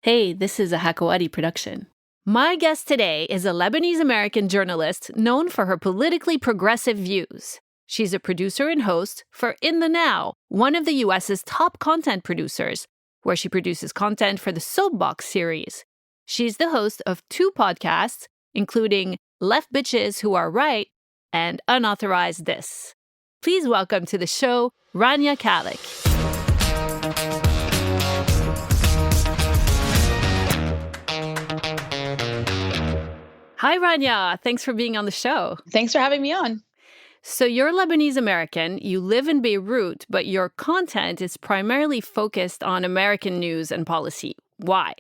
Hey, this is a Hakawati production. My guest today is a Lebanese-American journalist known for her politically progressive views. She's a producer and host for In the Now, one of the US's top content producers, where she produces content for the Soapbox series. She's the host of two podcasts, including Left Bitches Who Are Right and Unauthorized This. Please welcome to the show, Rania Khalek. Hi, Rania. Thanks for being on the show. Thanks for having me on. So you're Lebanese American, you live in Beirut, but your content is primarily focused on American news and policy. Why?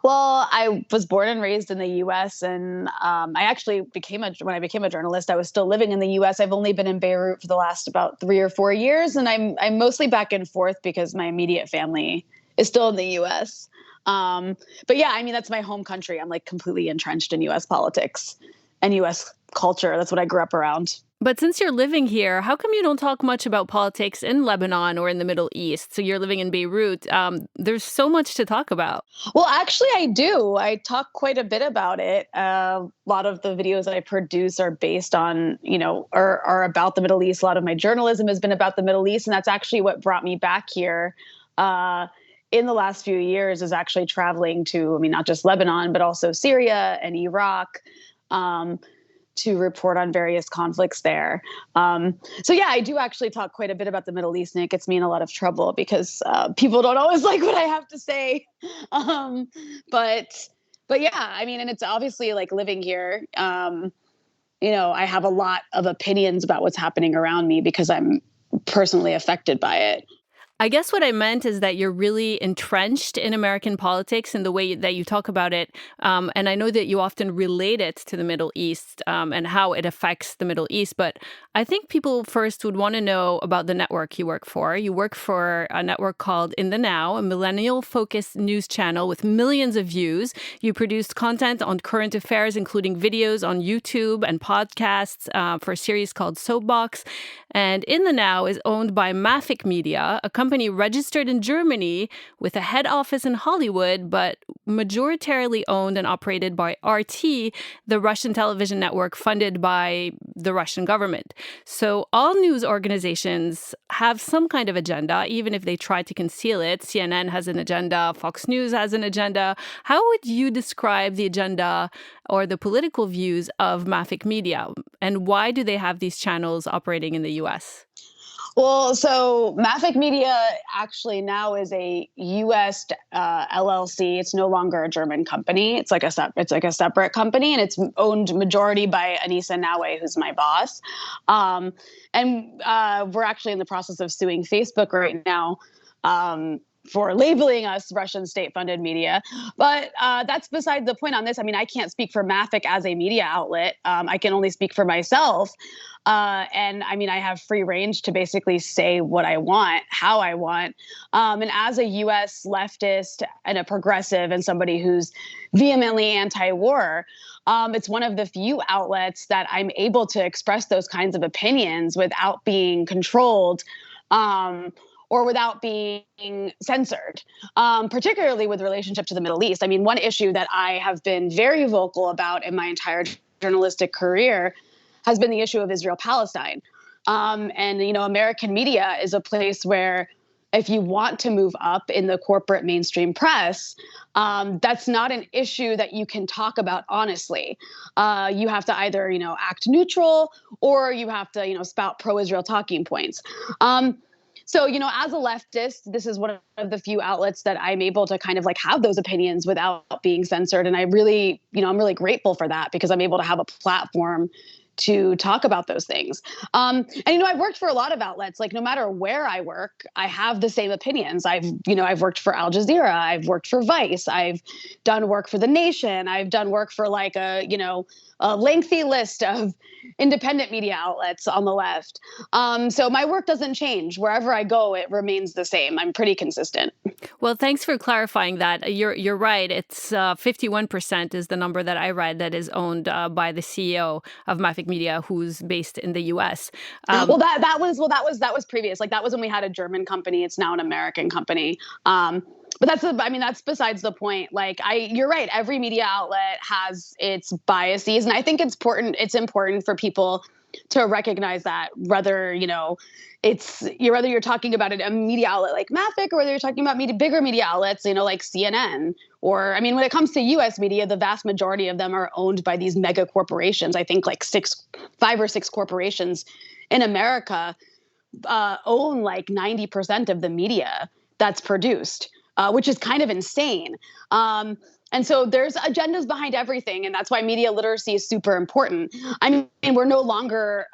Well, I was born and raised in the U.S. and I actually when I became a journalist, I was still living in the U.S. I've only been in Beirut for the last about 3 or 4 years, and I'm mostly back and forth because my immediate family is still in the U.S. But yeah, I mean, that's my home country. I'm like completely entrenched in U.S. politics and U.S. culture. That's what I grew up around. But since you're living here, how come you don't talk much about politics in Lebanon or in the Middle East? So you're living in Beirut. There's so much to talk about. Well, actually, I do. I talk quite a bit about it. A lot of the videos that I produce are based on, are about the Middle East. A lot of my journalism has been about the Middle East. And that's actually what brought me back here in the last few years, is actually traveling to, not just Lebanon, but also Syria and Iraq. To report on various conflicts there. So yeah, I do actually talk quite a bit about the Middle East, and it gets me in a lot of trouble because people don't always like what I have to say. But yeah, I mean, and it's obviously like living here, I have a lot of opinions about what's happening around me because I'm personally affected by it. I guess what I meant is that you're really entrenched in American politics in the way that you talk about it. And I know that you often relate it to the Middle East and how it affects the Middle East. But I think people first would want to know about the network you work for. You work for a network called In the Now, a millennial-focused news channel with millions of views. You produced content on current affairs, including videos on YouTube and podcasts for a series called Soapbox. And In the Now is owned by Mafic Media, a company registered in Germany with a head office in Hollywood, but majoritarily owned and operated by RT, the Russian television network funded by the Russian government. So all news organizations have some kind of agenda, even if they try to conceal it. CNN has an agenda, Fox News has an agenda. How would you describe the agenda or the political views of Mafic Media? And why do they have these channels operating in the U.S.? Well, so Mafic Media actually now is a U.S. LLC. It's no longer a German company. It's like a separate company, and it's owned majority by Anissa Nawe, who's my boss. And we're actually in the process of suing Facebook right now for labeling us Russian state-funded media. But that's beside the point on this. I mean, I can't speak for Mafic as a media outlet. I can only speak for myself. And I mean, I have free range to basically say what I want, how I want. And as a U.S. leftist and a progressive and somebody who's vehemently anti-war, it's one of the few outlets that I'm able to express those kinds of opinions without being controlled or without being censored, particularly with relationship to the Middle East. I mean, one issue that I have been very vocal about in my entire journalistic career has been the issue of Israel-Palestine. And, American media is a place where if you want to move up in the corporate mainstream press, that's not an issue that you can talk about honestly. You have to either, act neutral or you have to, spout pro-Israel talking points. So, as a leftist, this is one of the few outlets that I'm able to kind of like have those opinions without being censored. And I really, I'm really grateful for that because I'm able to have a platform to talk about those things. And, I've worked for a lot of outlets, like no matter where I work, I have the same opinions. I've worked for Al Jazeera. I've worked for Vice. I've done work for The Nation. I've done work for like a lengthy list of independent media outlets on the left. So my work doesn't change. Wherever I go, it remains the same. I'm pretty consistent. Well, thanks for clarifying that. You're right. It's 51% is the number that I read that is owned by the CEO of Mafic Media, who's based in the U.S. That was previous. Like that was when we had a German company. It's now an American company. But that's besides the point. You're right. Every media outlet has its biases, and I think it's important for people to recognize that, whether whether you're talking about a media outlet like Mafic, or whether you're talking about bigger media outlets, like CNN. Or, when it comes to U.S. media, the vast majority of them are owned by these mega corporations. I think like 5 or 6 corporations in America own like 90% of the media that's produced, which is kind of insane. And so there's agendas behind everything, and that's why media literacy is super important. I mean, we're no longer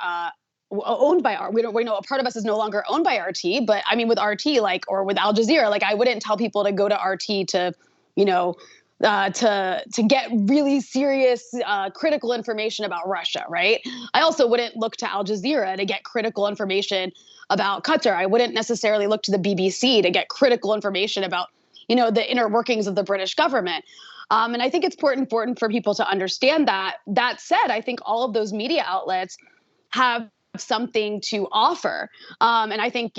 owned by we know a part of us is no longer owned by RT, but I mean, with RT, or with Al Jazeera, I wouldn't tell people to go to RT to, to get really serious critical information about Russia, right? I also wouldn't look to Al Jazeera to get critical information about Qatar. I wouldn't necessarily look to the BBC to get critical information about the inner workings of the British government. And I think it's important for people to understand that. That said, I think all of those media outlets have something to offer. And I think,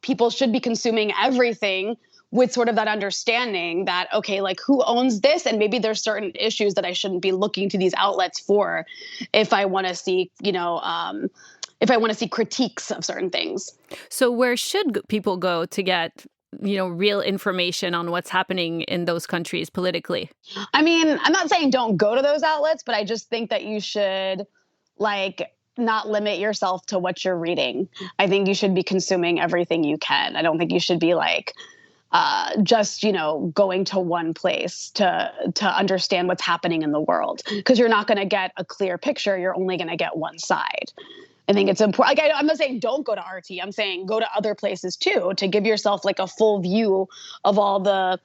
people should be consuming everything with sort of that understanding that, okay, who owns this? And maybe there's certain issues that I shouldn't be looking to these outlets for if I want to see, if I want to see critiques of certain things. So where should people go to get real information on what's happening in those countries politically? I mean, I'm not saying don't go to those outlets, but I just think that you should not limit yourself to what you're reading. I think you should be consuming everything you can. I don't think you should be just, going to one place to understand what's happening in the world, because you're not going to get a clear picture. You're only going to get one side. I think it's important. I'm not saying don't go to RT. I'm saying go to other places too, to give yourself a full view of all the,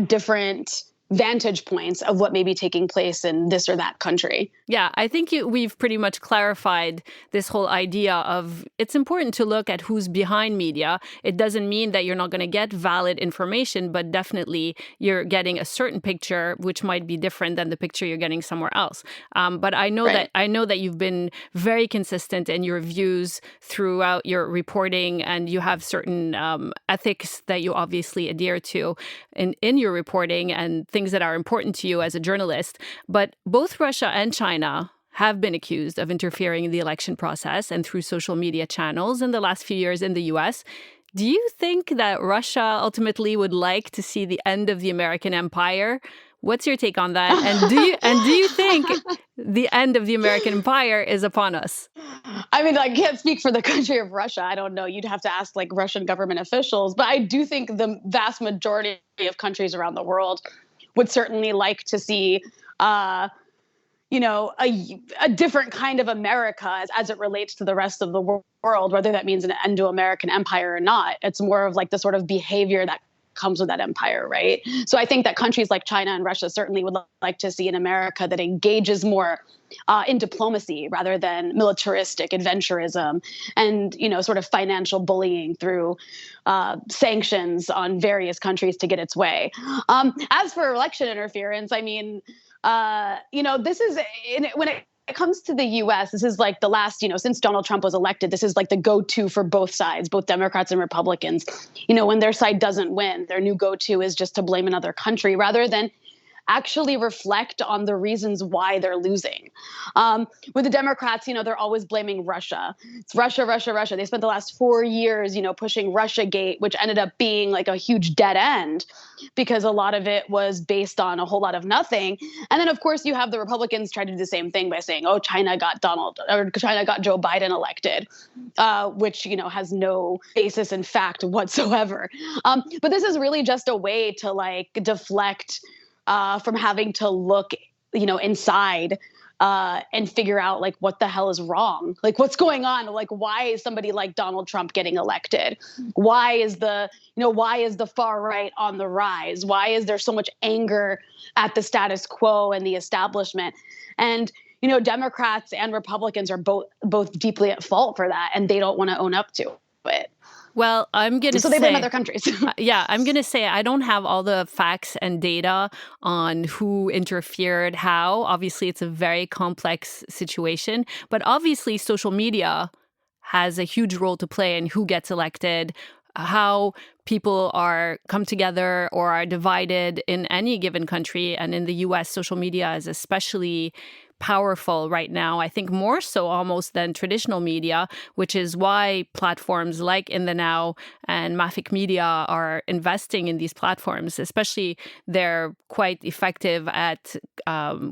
different vantage points of what may be taking place in this or that country. Yeah, I think we've pretty much clarified this whole idea of it's important to look at who's behind media. It doesn't mean that you're not going to get valid information, but definitely you're getting a certain picture, which might be different than the picture you're getting somewhere else. But I know that you've been very consistent in your views throughout your reporting, and you have certain ethics that you obviously adhere to in your reporting and things that are important to you as a journalist. But both Russia and China have been accused of interfering in the election process and through social media channels in the last few years in the U.S. Do you think that Russia ultimately would like to see the end of the American empire? What's your take on that? And do you think the end of the American empire is upon us? I mean, I can't speak for the country of Russia. I don't know. You'd have to ask Russian government officials. But I do think the vast majority of countries around the world would certainly like to see, a different kind of America as it relates to the rest of the world, whether that means an end to American empire or not. It's more of the sort of behavior that comes with that empire, right? So I think that countries like China and Russia certainly would like to see an America that engages more in diplomacy rather than militaristic adventurism and, sort of financial bullying through sanctions on various countries to get its way. As for election interference, I mean, this is when it comes to the U.S., this is the last, since Donald Trump was elected, this is the go-to for both sides, both Democrats and Republicans. When their side doesn't win, their new go-to is just to blame another country rather than actually reflect on the reasons why they're losing. With the Democrats, they're always blaming Russia. It's Russia, Russia, Russia. They spent the last 4 years, pushing Russiagate, which ended up being a huge dead end because a lot of it was based on a whole lot of nothing. And then, of course, you have the Republicans try to do the same thing by saying, oh, China got Joe Biden elected, which, has no basis in fact whatsoever. But this is really just a way to deflect from having to look, inside and figure out what the hell is wrong, what's going on, why is somebody like Donald Trump getting elected? Why is the far right on the rise? Why is there so much anger at the status quo and the establishment? And Democrats and Republicans are both deeply at fault for that, and they don't want to own up to it. Well, I'm going to say... So they blame other countries. Yeah, I'm going to say I don't have all the facts and data on who interfered how. Obviously, it's a very complex situation. But obviously, social media has a huge role to play in who gets elected, how people are come together or are divided in any given country. And in the US, social media is especially powerful right now. I think more so almost than traditional media, which is why platforms like In the Now and Mafic Media are investing in these platforms. Especially, they're quite effective at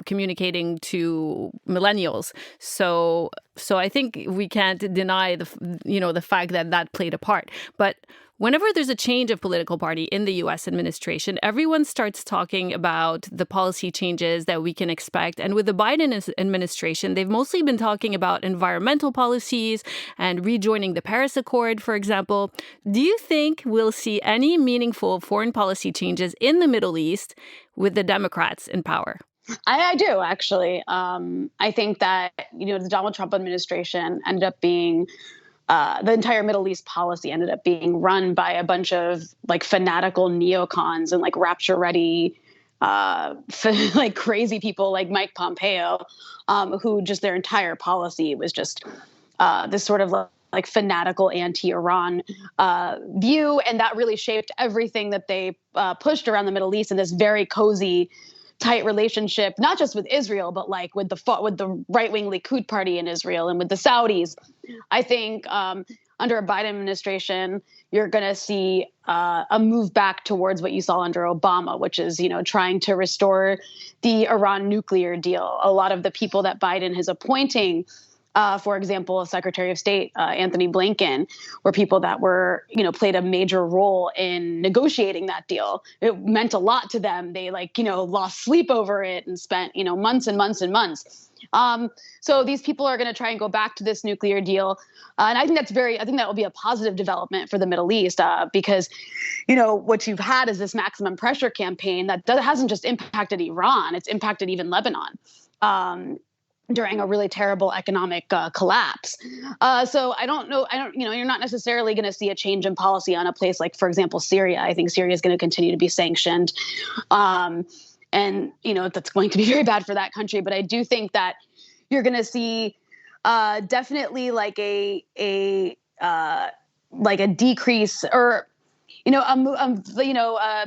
communicating to millennials. So I think we can't deny the fact that that played a part. But whenever there's a change of political party in the U.S. administration, everyone starts talking about the policy changes that we can expect. And with the Biden administration, they've mostly been talking about environmental policies and rejoining the Paris Accord, for example. Do you think we'll see any meaningful foreign policy changes in the Middle East with the Democrats in power? I do, actually. I think that, the Donald Trump administration ended up being the entire Middle East policy ended up being run by a bunch of like fanatical neocons and like rapture ready, like crazy people like Mike Pompeo, who just their entire policy was just this sort of like fanatical anti-Iran view. And that really shaped everything that they pushed around the Middle East in this very cozy, tight relationship, not just with Israel, but like with the right-wing Likud party in Israel and with the Saudis. I think under a Biden administration, you're going to see a move back towards what you saw under Obama, which is, trying to restore the Iran nuclear deal. A lot of the people that Biden is appointing, for example, Secretary of State Anthony Blinken, were people that were, played a major role in negotiating that deal. It meant a lot to them. They lost sleep over it and spent, months and months and months. So these people are going to try and go back to this nuclear deal. And I think that will be a positive development for the Middle East because, what you've had is this maximum pressure campaign that hasn't just impacted Iran, it's impacted even Lebanon. During a really terrible economic collapse. So you're not necessarily going to see a change in policy on a place like, for example, Syria. I think Syria is going to continue to be sanctioned. And, that's going to be very bad for that country. But I do think that you're going to see definitely like a decrease or,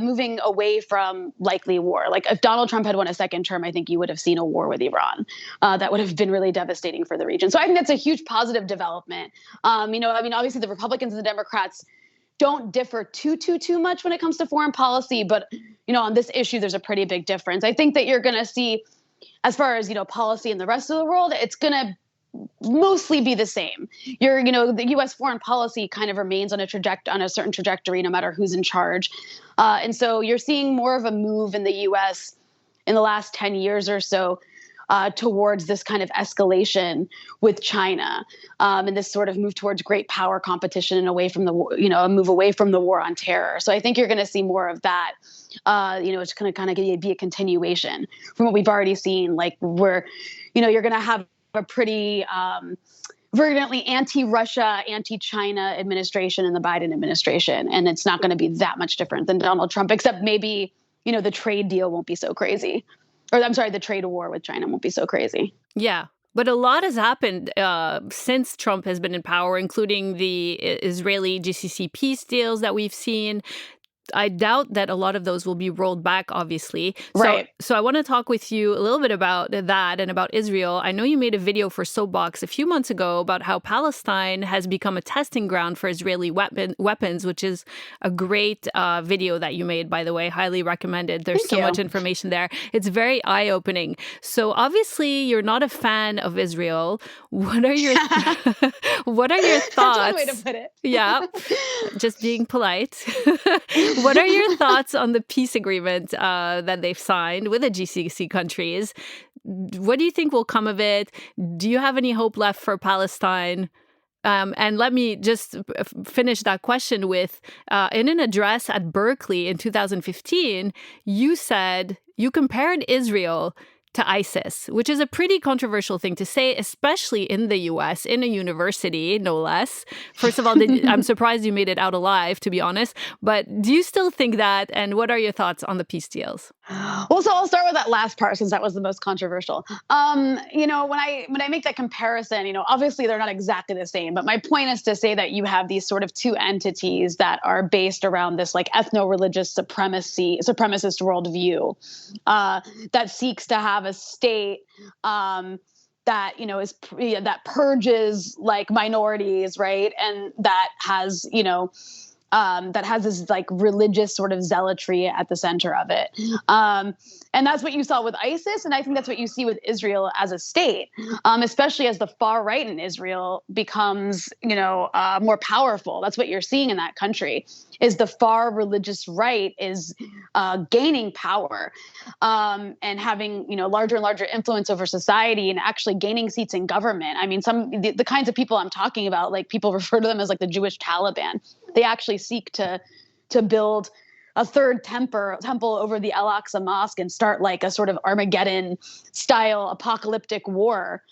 moving away from likely war. Like if Donald Trump had won a second term, I think you would have seen a war with Iran. That would have been really devastating for the region. So I think that's a huge positive development. Obviously the Republicans and the Democrats don't differ too much when it comes to foreign policy. But, on this issue, there's a pretty big difference. I think that you're going to see, as far as, policy in the rest of the world, it's going to mostly be the same. The U.S. foreign policy kind of remains on a certain trajectory, no matter who's in charge. And so you're seeing more of a move in the U.S. in the last 10 years or so towards this kind of escalation with China and this sort of move towards great power competition and away from a move away from the war on terror. So I think you're going to see more of that. It's going to kind of be a continuation from what we've already seen, like where, you're going to have a pretty virulently anti-Russia, anti-China administration in the Biden administration. And it's not going to be that much different than Donald Trump, except maybe, the trade deal won't be so crazy. Or I'm sorry, the trade war with China won't be so crazy. Yeah. But a lot has happened since Trump has been in power, including the Israeli GCC peace deals that we've seen. I doubt that a lot of those will be rolled back, obviously. Right. So I want to talk with you a little bit about that and about Israel. I know you made a video for Soapbox a few months ago about how Palestine has become a testing ground for Israeli weapons, which is a great video that you made, by the way. Highly recommended. There's so much information there. It's very eye-opening. So obviously, you're not a fan of Israel. What are your what are your thoughts? That's one way to put it. Yeah, just being polite. What are your thoughts on the peace agreement that they've signed with the GCC countries? What do you think will come of it? Do you have any hope left for Palestine? And let me just finish that question with, in an address at Berkeley in 2015, you said you compared Israel to ISIS, which is a pretty controversial thing to say, especially in the U.S., in a university, no less. First of all, I'm surprised you made it out alive, to be honest. But do you still think that? And what are your thoughts on the peace deals? Well, so I'll start with that last part since that was the most controversial. When I make that comparison, obviously they're not exactly the same, but my point is to say that you have these sort of two entities that are based around this like ethno-religious supremacist worldview that seeks to have a state that that purges like minorities, right, and that has this like religious sort of zealotry at the center of it. And that's what you saw with ISIS. And I think that's what you see with Israel as a state, especially as the far right in Israel becomes, more powerful. That's what you're seeing in that country is the far religious right is gaining power and having, larger and larger influence over society and actually gaining seats in government. I mean, the kinds of people I'm talking about, like people refer to them as like the Jewish Taliban. They actually seek to build a third temple over the Al-Aqsa Mosque and start like a sort of Armageddon style apocalyptic war.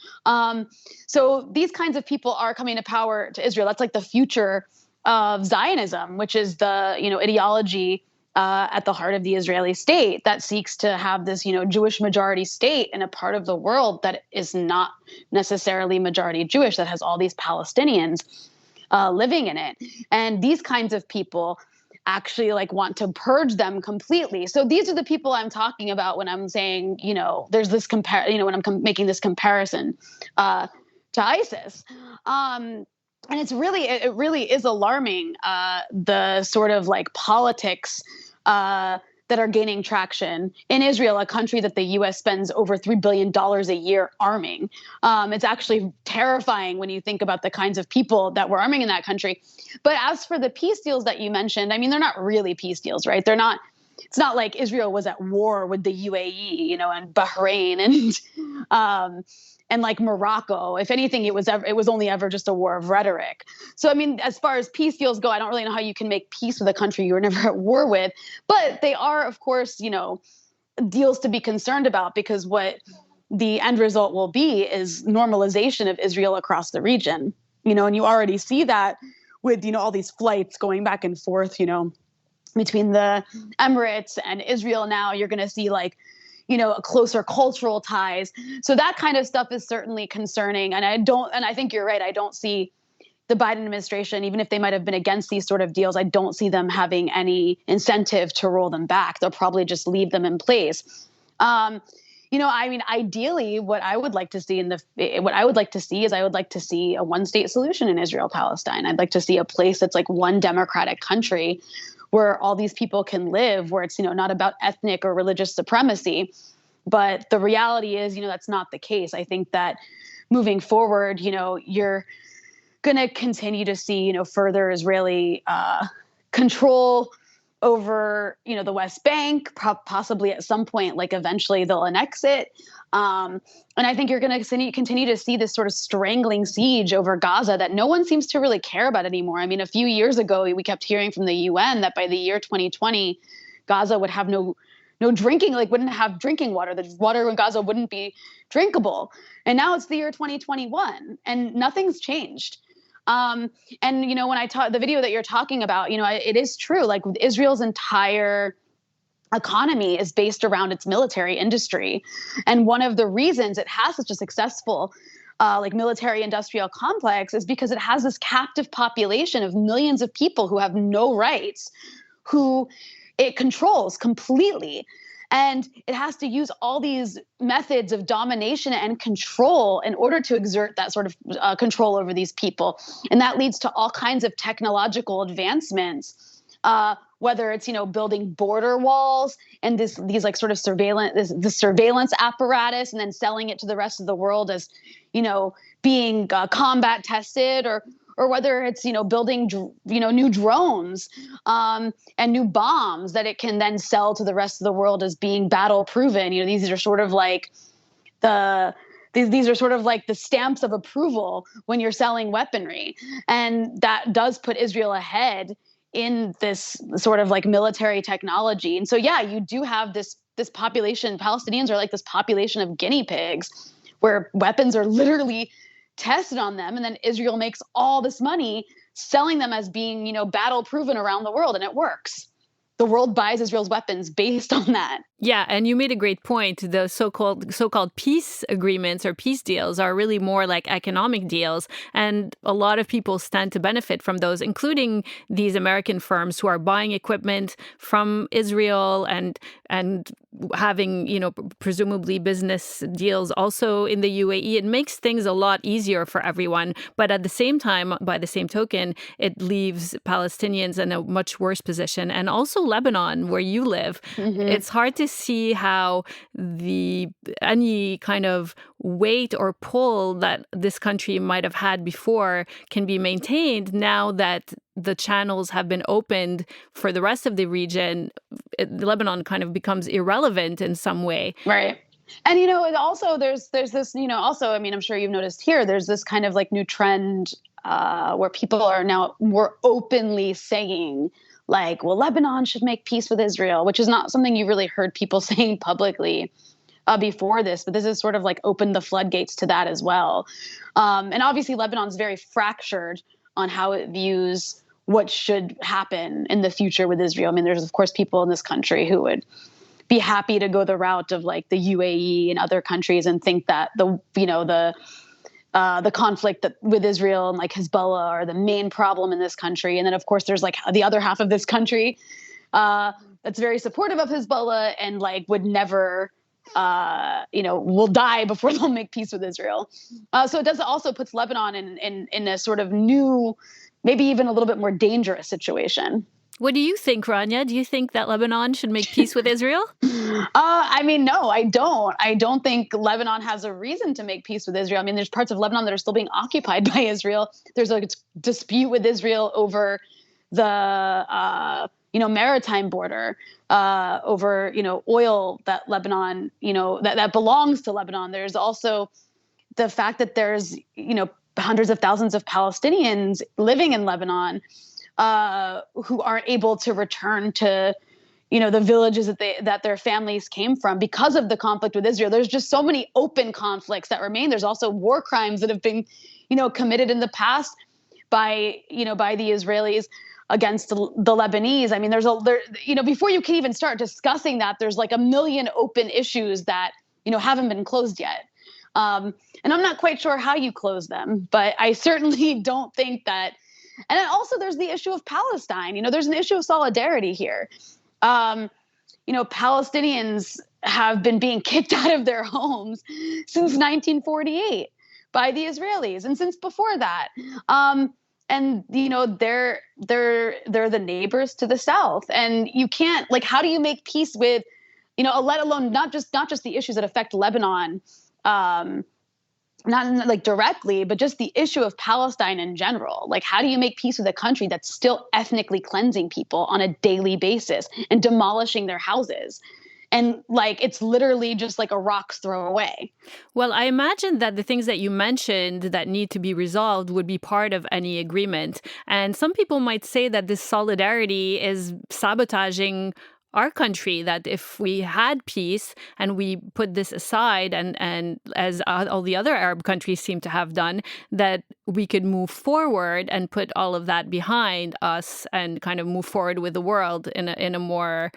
So these kinds of people are coming to power to Israel. That's like the future of Zionism, which is the ideology at the heart of the Israeli state that seeks to have this Jewish majority state in a part of the world that is not necessarily majority Jewish, that has all these Palestinians living in it. And these kinds of people actually like want to purge them completely. So these are the people I'm talking about when I'm saying, there's this when I'm making this comparison to ISIS. And it really is alarming, the sort of like politics that are gaining traction in Israel, a country that the U.S. spends over $3 billion a year arming. It's actually terrifying when you think about the kinds of people that we're arming in that country. But as for the peace deals that you mentioned, I mean, they're not really peace deals, right? They're not. It's not like Israel was at war with the UAE, and Bahrain and like Morocco. If anything, it was only ever just a war of rhetoric. So, I mean, as far as peace deals go, I don't really know how you can make peace with a country you were never at war with. But they are, of course, deals to be concerned about, because what the end result will be is normalization of Israel across the region. And you already see that with, all these flights going back and forth, between the Emirates and Israel. Now you're going to see like, a closer cultural ties. So that kind of stuff is certainly concerning. And I think you're right. I don't see the Biden administration, even if they might have been against these sort of deals, I don't see them having any incentive to roll them back. They'll probably just leave them in place. I mean, ideally, what I would like to see is I would like to see a one-state solution in Israel-Palestine. I'd like to see a place that's like one democratic country where all these people can live, where it's, not about ethnic or religious supremacy. But the reality is, that's not the case. I think that moving forward, you're going to continue to see, further Israeli control over, the West Bank, possibly at some point, like eventually they'll annex it. And I think you're going to continue to see this sort of strangling siege over Gaza that no one seems to really care about anymore. I mean, a few years ago, we kept hearing from the UN that by the year 2020, Gaza would have no drinking, like wouldn't have drinking water. The water in Gaza wouldn't be drinkable. And now it's the year 2021 and nothing's changed. And, when I talk the video that you're talking about, it is true. Like Israel's entire economy is based around its military industry. And one of the reasons it has such a successful like military industrial complex is because it has this captive population of millions of people who have no rights, who it controls completely. And it has to use all these methods of domination and control in order to exert that sort of control over these people. And that leads to all kinds of technological advancements, whether it's, building border walls and these like sort of surveillance apparatus and then selling it to the rest of the world as, being combat tested, or whether it's, building, new drones and new bombs that it can then sell to the rest of the world as being battle proven. These are sort of like these are sort of like the stamps of approval when you're selling weaponry. And that does put Israel ahead in this sort of like military technology. And so, yeah, you do have this population. Palestinians are like this population of guinea pigs where weapons are literally tested on them. And then Israel makes all this money selling them as being, battle proven around the world. And it works. The world buys Israel's weapons based on that. Yeah, and you made a great point. The so-called peace agreements or peace deals are really more like economic deals, and a lot of people stand to benefit from those, including these American firms who are buying equipment from Israel and having, presumably business deals also in the UAE. It makes things a lot easier for everyone, but at the same time, by the same token, it leaves Palestinians in a much worse position, and also Lebanon, where you live. Hmm. It's hard to see how the any kind of weight or pull that this country might have had before can be maintained now that the channels have been opened for the rest of the region. Lebanon kind of becomes irrelevant in some way. Right. And it also there's this, also, I mean, I'm sure you've noticed here, there's this kind of like new trend where people are now more openly saying like, well, Lebanon should make peace with Israel, which is not something you really heard people saying publicly before this, but this has sort of like opened the floodgates to that as well. And obviously, Lebanon's very fractured on how it views what should happen in the future with Israel. I mean, there's of course people in this country who would be happy to go the route of like the UAE and other countries and think that the conflict that with Israel and like Hezbollah are the main problem in this country. And then of course there's like the other half of this country that's very supportive of Hezbollah and like would never will die before they'll make peace with Israel. So it does also puts Lebanon in a sort of new, maybe even a little bit more dangerous situation. What do you think, Rania? Do you think that Lebanon should make peace with Israel? I mean, no, I don't. I don't think Lebanon has a reason to make peace with Israel. I mean, there's parts of Lebanon that are still being occupied by Israel. There's like a dispute with Israel over the maritime border, over oil that Lebanon that belongs to Lebanon. There's also the fact that there's hundreds of thousands of Palestinians living in Lebanon who aren't able to return to the villages that their families came from because of the conflict with Israel. There's just so many open conflicts that remain. There's also war crimes that have been committed in the past by the Israelis against the Lebanese. I mean, before you can even start discussing that, there's like a million open issues that haven't been closed yet. And I'm not quite sure how you close them, but I certainly don't think that. And then also there's the issue of Palestine. There's an issue of solidarity here. Palestinians have been being kicked out of their homes since 1948 by the Israelis, and since before that. And they're the neighbors to the south, and you can't how do you make peace with let alone not just the issues that affect Lebanon, not like directly, but just the issue of Palestine in general. Like, how do you make peace with a country that's still ethnically cleansing people on a daily basis and demolishing their houses? And it's literally just like a rock's throw away. Well, I imagine that the things that you mentioned that need to be resolved would be part of any agreement. And some people might say that this solidarity is sabotaging our country, that if we had peace and we put this aside and as all the other Arab countries seem to have done, that we could move forward and put all of that behind us and kind of move forward with the world in a more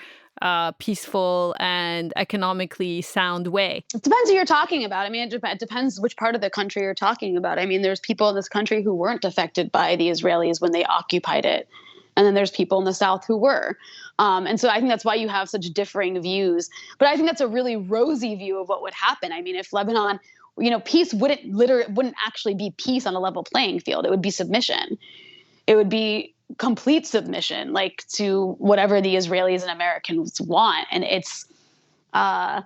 peaceful and economically sound way. It depends who you're talking about. I mean, it depends which part of the country you're talking about. I mean, there's people in this country who weren't affected by the Israelis when they occupied it. And then there's people in the South who were. And so I think that's why you have such differing views. But I think that's a really rosy view of what would happen. I mean, if Lebanon, peace wouldn't actually be peace on a level playing field. It would be submission. It would be complete submission, to whatever the Israelis and Americans want. And it's not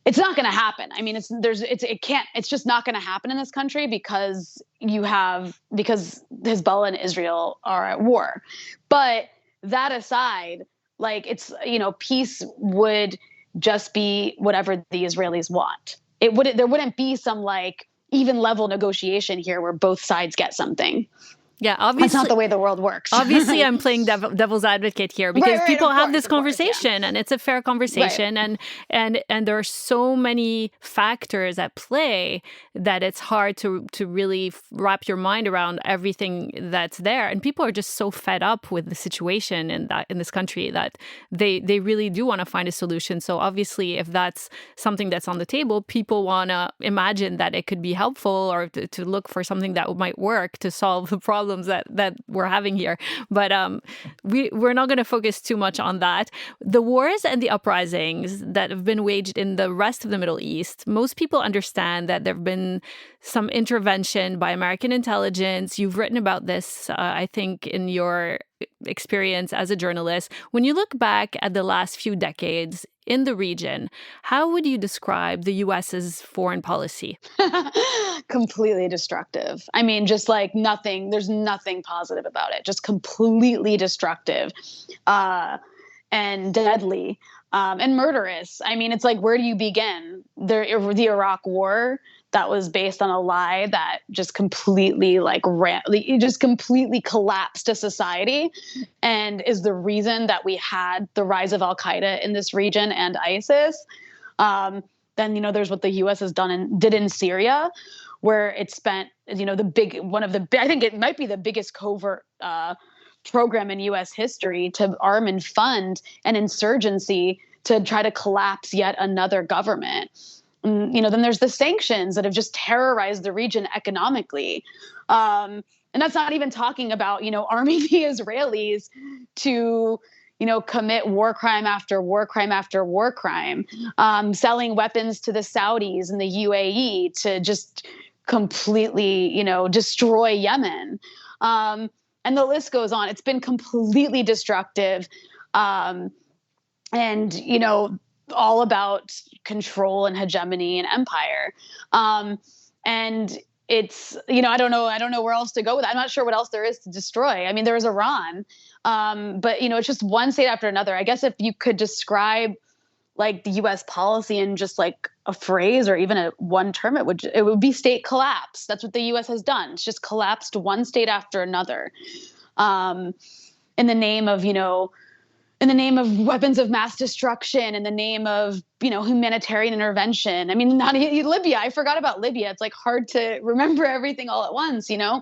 going to happen. I mean, it's just not going to happen in this country because Hezbollah and Israel are at war. But that aside, peace would just be whatever the Israelis want. There wouldn't be some even level negotiation here where both sides get something. Yeah, That's not obviously. the way the world works. Obviously, I'm playing devil's advocate here because Right, people have this of course, yeah. conversation and it's a fair Right. conversation, and there are so many factors at play that it's hard to really wrap your mind around everything that's there. And people are just so fed up with the situation in this country that they really do want to find a solution. So obviously, if that's something that's on the table, people want to imagine that it could be helpful or to look for something that might work to solve the problems that we're having here. But we're not going to focus too much on that. The wars and the uprisings that have been waged in the rest of the Middle East, most people understand that there have been some intervention by American intelligence. You've written about this, I think, in your experience as a journalist. When you look back at the last few decades in the region, how would you describe the US's foreign policy? Completely destructive. I mean, just like nothing, there's nothing positive about it. Just completely destructive, uh, and deadly, and murderous. I mean, it's like, where do you begin? The Iraq War, that was based on a lie that just completely it just completely collapsed a society, and is the reason that we had the rise of Al Qaeda in this region and ISIS. Then there's what the U.S. has done and did in Syria, where it spent I think it might be the biggest covert program in U.S. history to arm and fund an insurgency to try to collapse yet another government. Then there's the sanctions that have just terrorized the region economically. And that's not even talking about, arming the Israelis to, commit war crime after war crime after war crime, selling weapons to the Saudis and the UAE to just completely, destroy Yemen. And the list goes on. It's been completely destructive. And all about control and hegemony and empire. And it's, I don't know where else to go with it. I'm not sure what else there is to destroy. I mean, there is Iran. But it's just one state after another. I guess if you could describe like the US policy in just like a phrase or even one term, it would be state collapse. That's what the US has done. It's just collapsed one state after another. In the name of, in the name of weapons of mass destruction, in the name of, humanitarian intervention. I mean, not Libya. I forgot about Libya. It's like hard to remember everything all at once. The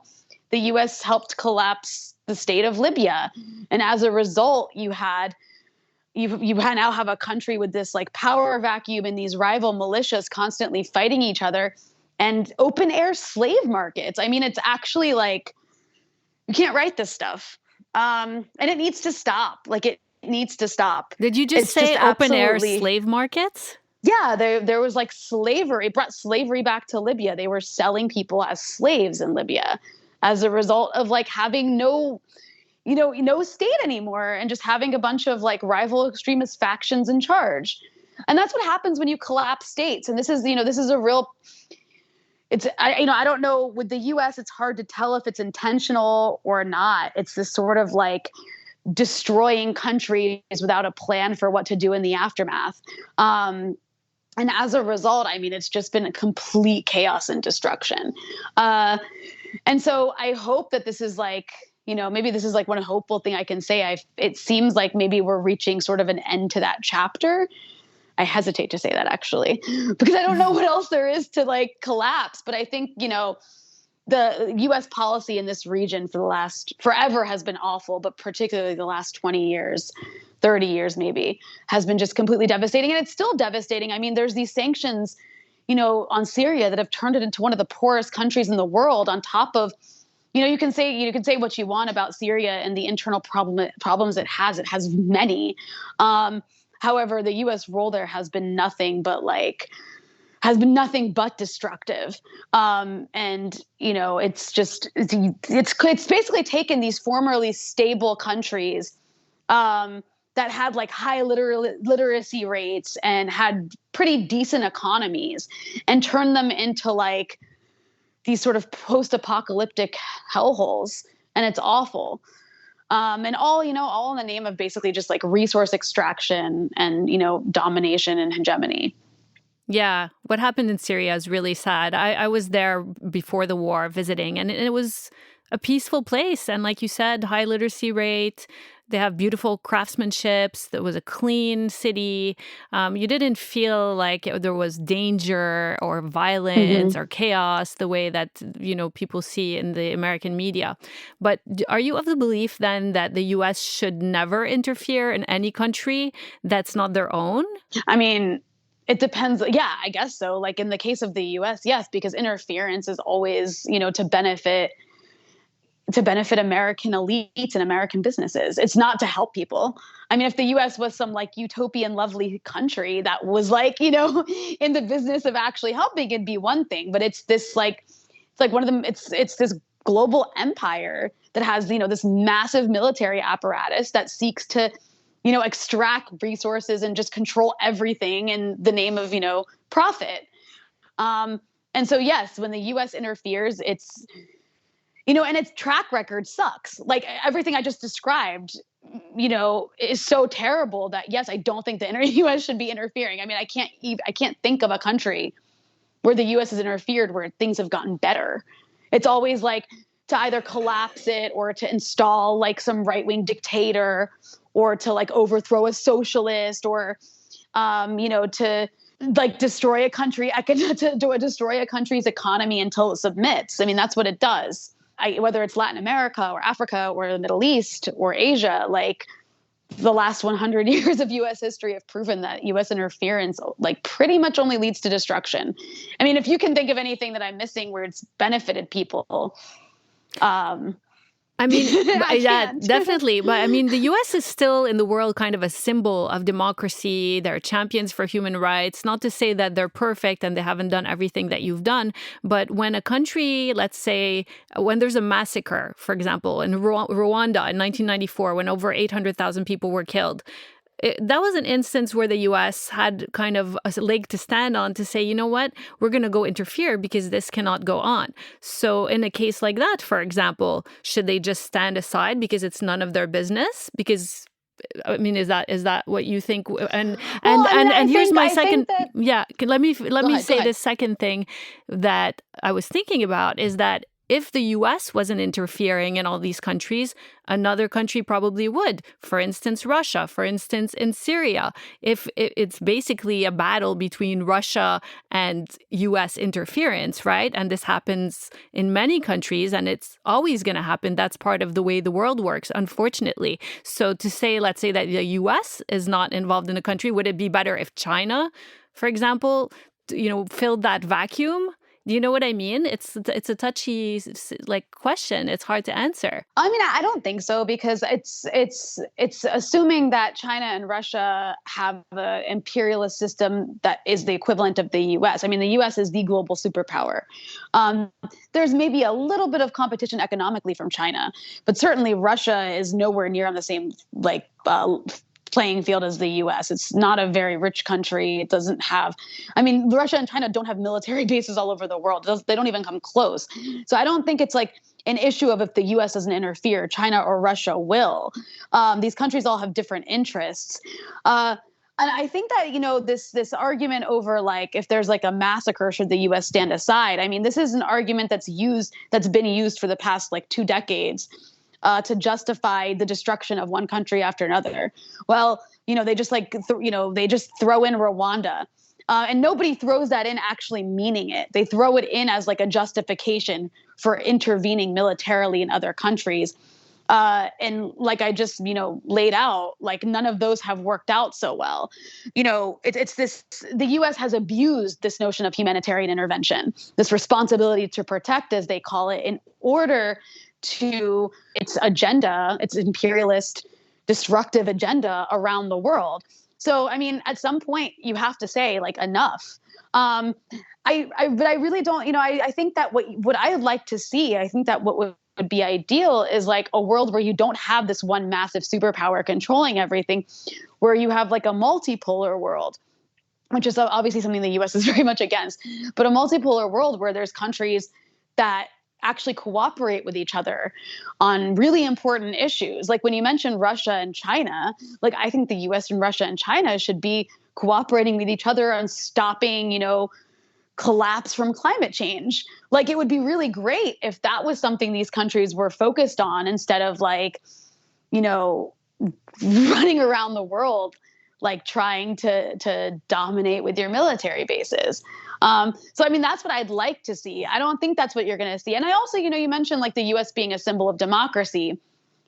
U.S. helped collapse the state of Libya. And as a result, you now have a country with this like power vacuum and these rival militias constantly fighting each other and open air slave markets. I mean, it's actually like, you can't write this stuff. And it needs to stop. Like it needs to stop. Did you just say open air slave markets? Yeah, there was like slavery. It brought slavery back to Libya. They were selling people as slaves in Libya as a result of like having no state anymore and just having a bunch of like rival extremist factions in charge. And that's what happens when you collapse states. And this is a real. I don't know, with the US, it's hard to tell if it's intentional or not. It's this sort of like destroying countries without a plan for what to do in the aftermath. And as a result, I mean, it's just been a complete chaos and destruction. And so I hope that this is like, maybe this is like one hopeful thing I can say. It seems like maybe we're reaching sort of an end to that chapter. I hesitate to say that actually, because I don't know what else there is to like collapse. But I think, the U.S. policy in this region forever has been awful, but particularly the last 20 years, 30 years maybe, has been just completely devastating. And it's still devastating. I mean, there's these sanctions, on Syria that have turned it into one of the poorest countries in the world, on top of, you can say what you want about Syria and the internal problems it has. It has many. However, the U.S. role there has been nothing but destructive. And it's basically taken these formerly stable countries that had like high literacy rates and had pretty decent economies and turned them into like these sort of post-apocalyptic hellholes. And it's awful. And all in the name of basically just like resource extraction and, domination and hegemony. Yeah, what happened in Syria is really sad. I was there before the war visiting, and it was a peaceful place. And like you said, high literacy rate. They have beautiful craftsmanships. There was a clean city. You didn't feel like there was danger or violence Hmm. or chaos the way that, people see in the American media. But are you of the belief then that the U.S. should never interfere in any country that's not their own? I mean, it depends. Yeah, I guess so. Like in the case of the US, yes, because interference is always, to benefit American elites and American businesses. It's not to help people. I mean, if the US was some like utopian, lovely country that was like, in the business of actually helping, it'd be one thing. But it's like one of them, it's this global empire that has, this massive military apparatus that seeks to, extract resources and just control everything in the name of, profit. Um, and so, yes, when the US interferes, and its track record sucks. Like everything I just described, is so terrible that yes, I don't think the U.S. should be interfering. I mean, I can't think of a country where the U.S. has interfered where things have gotten better. It's always like to either collapse it or to install like some right wing dictator or to like overthrow a socialist or, to like destroy a country, to destroy a country's economy until it submits. I mean, that's what it does. Whether it's Latin America or Africa or the Middle East or Asia, like the last 100 years of U.S. history have proven that U.S. interference like pretty much only leads to destruction. I mean, if you can think of anything that I'm missing where it's benefited people, um, I mean, I yeah, can't. definitely. But I mean, the US is still in the world kind of a symbol of democracy. They're champions for human rights. Not to say that they're perfect and they haven't done everything that you've done. But when a country, let's say, when there's a massacre, for example, in Rwanda in 1994, when over 800,000 people were killed, that was an instance where the US had kind of a leg to stand on to say, you know what, we're going to go interfere because this cannot go on. So in a case like that, for example, should they just stand aside because it's none of their business? Because I mean, is that what you think? And Well, and I mean, and I and here's think my I second. think that. Yeah, let Go me ahead. Go say ahead. this second thing that I was thinking about is that if the US wasn't interfering in all these countries, another country probably would. For instance, Russia, for instance, in Syria. If it's basically a battle between Russia and US interference, right? And this happens in many countries and it's always going to happen. That's part of the way the world works, unfortunately. So to say, let's say that the US is not involved in a country, would it be better if China, for example, filled that vacuum? Do you know what I mean? It's a touchy like question. It's hard to answer. I mean, I don't think so because it's assuming that China and Russia have an imperialist system that is the equivalent of the U.S. I mean, the U.S. is the global superpower. Um, there's maybe a little bit of competition economically from China, but certainly Russia is nowhere near on the same like playing field as the US. It's not a very rich country. It doesn't have, I mean, Russia and China don't have military bases all over the world. They don't even come close. So I don't think it's like an issue of if the US doesn't interfere, China or Russia will. These countries all have different interests. And I think that, this argument over like if there's like a massacre, should the US stand aside? I mean, this is an argument that's been used for the past like 2 decades to justify the destruction of one country after another. Well, they just like, they just throw in Rwanda. And nobody throws that in actually meaning it. They throw it in as like a justification for intervening militarily in other countries. And like I just, laid out, like none of those have worked out so well. It's this, the US has abused this notion of humanitarian intervention, this responsibility to protect, as they call it, in order to its agenda, its imperialist, destructive agenda around the world. So, I mean, at some point you have to say like enough. But I really don't, I think that what I would like to see, I think that what would be ideal is like a world where you don't have this one massive superpower controlling everything, where you have like a multipolar world, which is obviously something the US is very much against, but a multipolar world where there's countries that actually cooperate with each other on really important issues. Like when you mentioned Russia and China, like I think the US and Russia and China should be cooperating with each other on stopping, collapse from climate change. Like, it would be really great if that was something these countries were focused on instead of like, you know, running around the world like trying to dominate with your military bases. So I mean, that's what I'd like to see. I don't think that's what you're going to see. And I also, you mentioned like the U.S. being a symbol of democracy.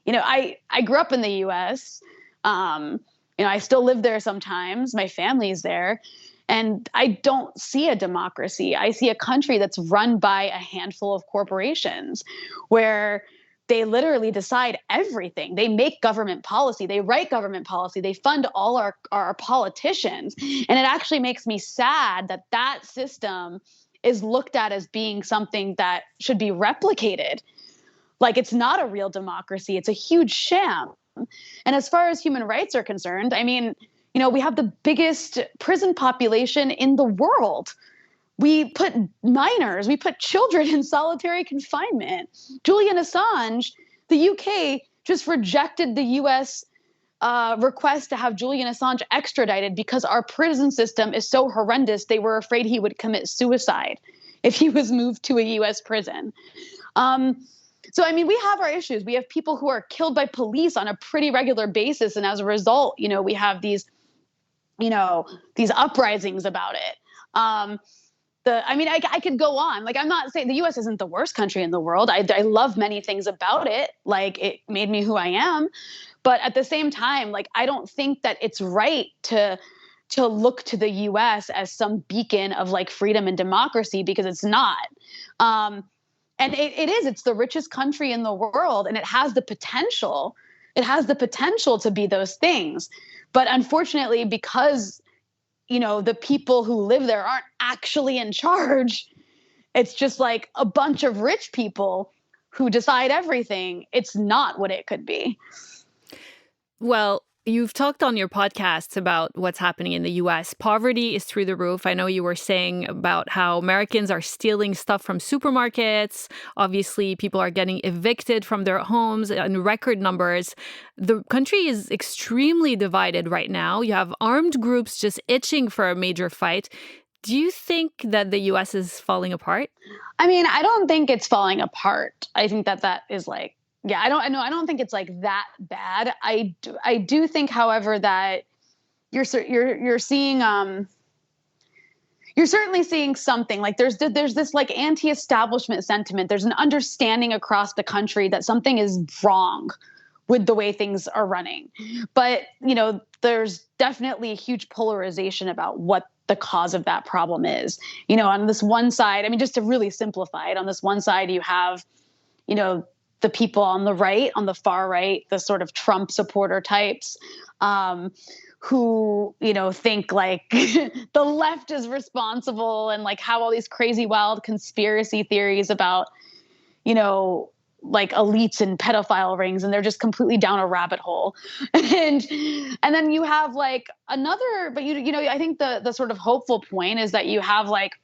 I grew up in the U.S. I still live there sometimes. My family's there. And I don't see a democracy. I see a country that's run by a handful of corporations where they literally decide everything. They make government policy. They write government policy. They fund all our politicians. And it actually makes me sad that that system is looked at as being something that should be replicated. Like, it's not a real democracy. It's a huge sham. And as far as human rights are concerned, I mean, we have the biggest prison population in the world. We put minors, we put children in solitary confinement. Julian Assange, the UK just rejected the US request to have Julian Assange extradited because our prison system is so horrendous. They were afraid he would commit suicide if he was moved to a US prison. So, I mean, we have our issues. We have people who are killed by police on a pretty regular basis. And as a result, we have these uprisings about it. I could go on. Like, I'm not saying the U.S. isn't the worst country in the world. I love many things about it. Like, it made me who I am. But at the same time, like, I don't think that it's right to look to the U.S. as some beacon of like freedom and democracy, because it's not. And it is. It's the richest country in the world, and it has the potential. It has the potential to be those things. But unfortunately, because the people who live there aren't actually in charge, it's just like a bunch of rich people who decide everything. It's not what it could be. Well, you've talked on your podcasts about what's happening in the US. Poverty is through the roof. I know you were saying about how Americans are stealing stuff from supermarkets. Obviously, people are getting evicted from their homes in record numbers. The country is extremely divided right now. You have armed groups just itching for a major fight. Do you think that the US is falling apart? I mean, I don't think it's falling apart. I think that is like, yeah, I don't think it's like that bad. I do think, however, that you're seeing you're certainly seeing something. Like, there's this like anti-establishment sentiment. There's an understanding across the country that something is wrong with the way things are running. But, there's definitely a huge polarization about what the cause of that problem is. On this one side, I mean, just to really simplify it, on this one side, you have, the people on the right, on the far right, the sort of Trump supporter types, who, think like the left is responsible, and like how all these crazy, wild conspiracy theories about, like elites and pedophile rings, and they're just completely down a rabbit hole. And then you have like another, but I think the sort of hopeful point is that you have like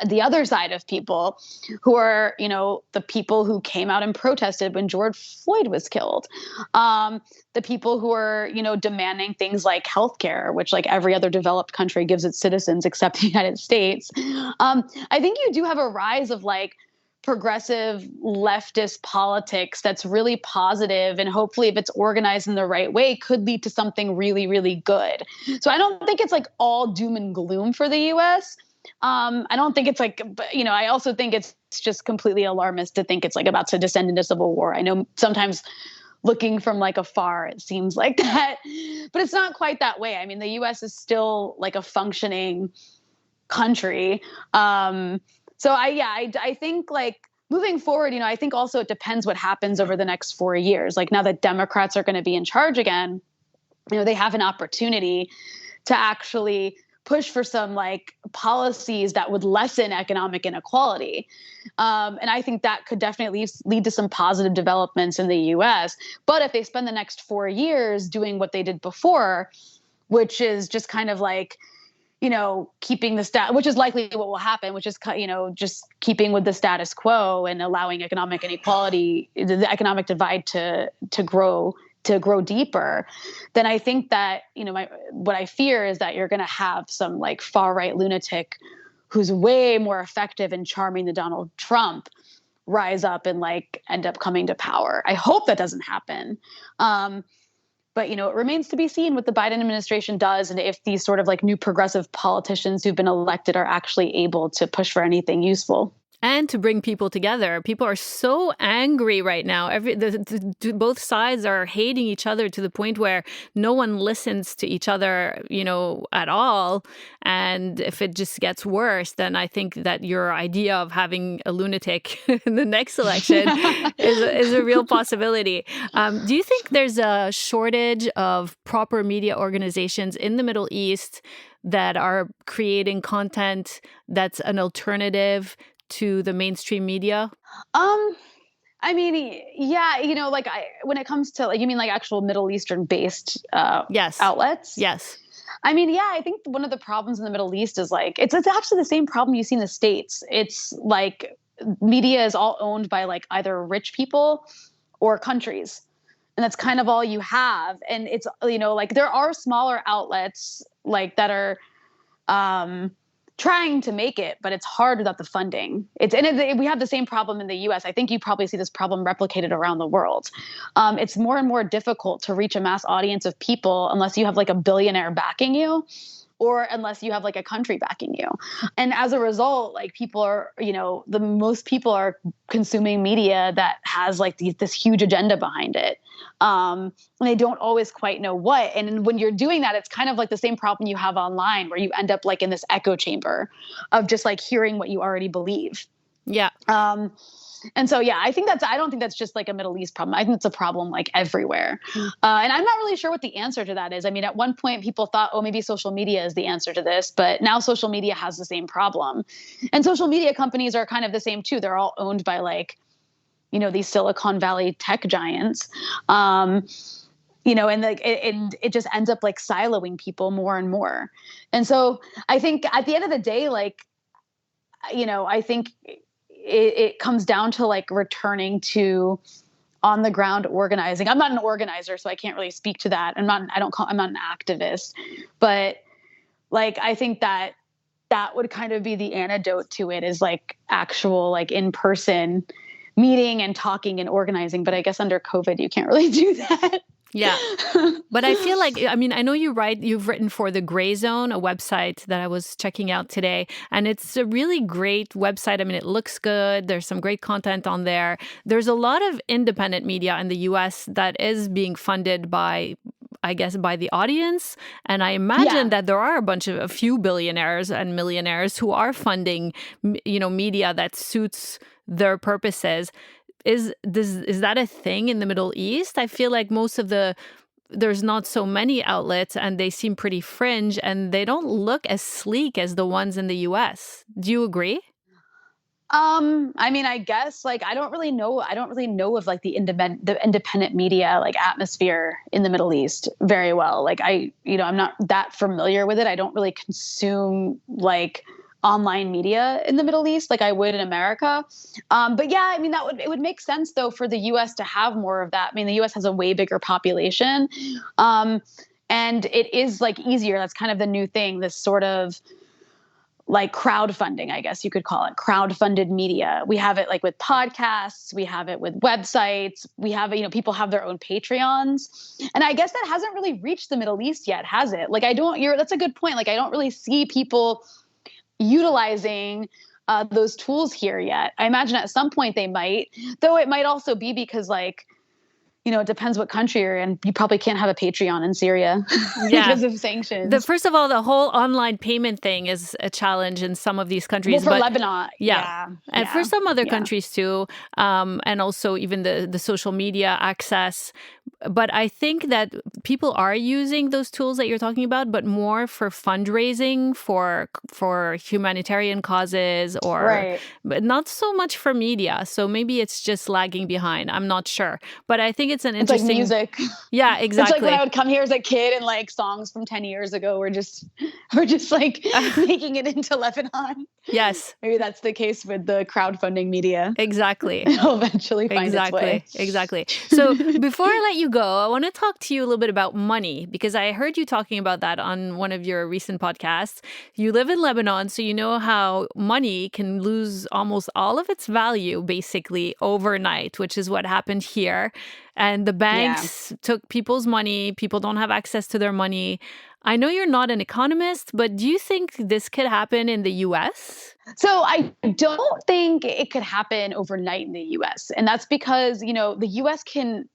the other side of people who are, the people who came out and protested when George Floyd was killed. The people who are, demanding things like healthcare, which like every other developed country gives its citizens except the United States. I think you do have a rise of like progressive leftist politics that's really positive, and hopefully, if it's organized in the right way, could lead to something really, really good. So I don't think it's like all doom and gloom for the U.S. I don't think it's like, I also think it's just completely alarmist to think it's like about to descend into civil war. I know sometimes looking from like afar, it seems like that, but it's not quite that way. I mean, the U.S. is still like a functioning country. So I think like moving forward, I think also it depends what happens over the next 4 years. Like, now that Democrats are going to be in charge again, they have an opportunity to actually push for some like policies that would lessen economic inequality. And I think that could definitely lead to some positive developments in the US. But if they spend the next 4 years doing what they did before, which is just kind of like, keeping the which is likely what will happen, which is, just keeping with the status quo and allowing economic inequality, the economic divide to grow deeper, then I think that, what I fear is that you're going to have some like far right lunatic who's way more effective and charming than Donald Trump rise up and like end up coming to power. I hope that doesn't happen. But, it remains to be seen what the Biden administration does and if these sort of like new progressive politicians who've been elected are actually able to push for anything useful. And to bring people together. People are so angry right now. Both sides are hating each other to the point where no one listens to each other, at all. And if it just gets worse, then I think that your idea of having a lunatic in the next election is a real possibility. Do you think there's a shortage of proper media organizations in the Middle East that are creating content that's an alternative to the mainstream media? I mean, yeah, when it comes to like, you mean like actual Middle Eastern based Yes. outlets? Yes. I mean, yeah, I think one of the problems in the Middle East is like, it's actually the same problem you see in the States. It's like media is all owned by like either rich people or countries. And that's kind of all you have. And it's, like there are smaller outlets like that are, trying to make it, but it's hard without the funding. We have the same problem in the US. I think you probably see this problem replicated around the world. It's more and more difficult to reach a mass audience of people unless you have like a billionaire backing you or unless you have like a country backing you. And as a result, like people are, the most people are consuming media that has like this huge agenda behind it. And they don't always quite know what. And when you're doing that, it's kind of like the same problem you have online where you end up like in this echo chamber of just like hearing what you already believe. Yeah. And so, yeah, I don't think that's just like a Middle East problem. I think it's a problem like everywhere. And I'm not really sure what the answer to that is. I mean, at one point people thought, oh, maybe social media is the answer to this, but now social media has the same problem. And social media companies are kind of the same too. They're all owned by like, these Silicon Valley tech giants. And it just ends up like siloing people more and more. And so I think at the end of the day, like, I think it comes down to like returning to on the ground organizing. I'm not an organizer, so I can't really speak to that. I'm not an activist, but like, I think that would kind of be the antidote to it is like actual, like in-person meeting and talking and organizing. But I guess under COVID, you can't really do that. Yeah. But I feel like, I mean, I know you've written for The Gray Zone, a website that I was checking out today. And it's a really great website. I mean, it looks good. There's some great content on there. There's a lot of independent media in the US that is being funded by the audience. And I imagine that there are a few billionaires and millionaires who are funding, media that suits their purposes. Is that a thing in the Middle East? I feel like there's not so many outlets and they seem pretty fringe and they don't look as sleek as the ones in the US. Do you agree? I mean, I guess like I don't really know of like the independent media like atmosphere in the Middle East very well. Like I'm not that familiar with it. I don't really consume like online media in the Middle East like I would in America. But yeah, I mean, it would make sense though for the US to have more of that. I mean, the US has a way bigger population. And it is like easier. That's kind of the new thing, this sort of like crowdfunding, I guess you could call it, crowdfunded media. We have it like with podcasts, we have it with websites, we have, people have their own Patreons. And I guess that hasn't really reached the Middle East yet, has it? Like that's a good point. Like I don't really see people utilizing those tools here yet. I imagine at some point they might, though it might also be because like, it depends what country you're in. You probably can't have a Patreon in Syria because of sanctions. First of all, the whole online payment thing is a challenge in some of these countries. Well, for Lebanon. And for some other countries too. And also even the social media access. But I think that people are using those tools that you're talking about, but more for fundraising for humanitarian causes but not so much for media. So maybe it's just lagging behind. I'm not sure. But I think it's an interesting... It's like music. Yeah, exactly. It's like when I would come here as a kid and like songs from 10 years ago were just like making it into Lebanon. Yes. Maybe that's the case with the crowdfunding media. Exactly. It'll eventually find its way. Exactly. So before I let you go, I want to talk to you a little bit about money because I heard you talking about that on one of your recent podcasts. You live in Lebanon, so you know how money can lose almost all of its value basically overnight, which is what happened here. And the Yeah. banks took people's money. People don't have access to their money. I know you're not an economist, but do you think this could happen in the US? So I don't think it could happen overnight in the US. And that's because, the US can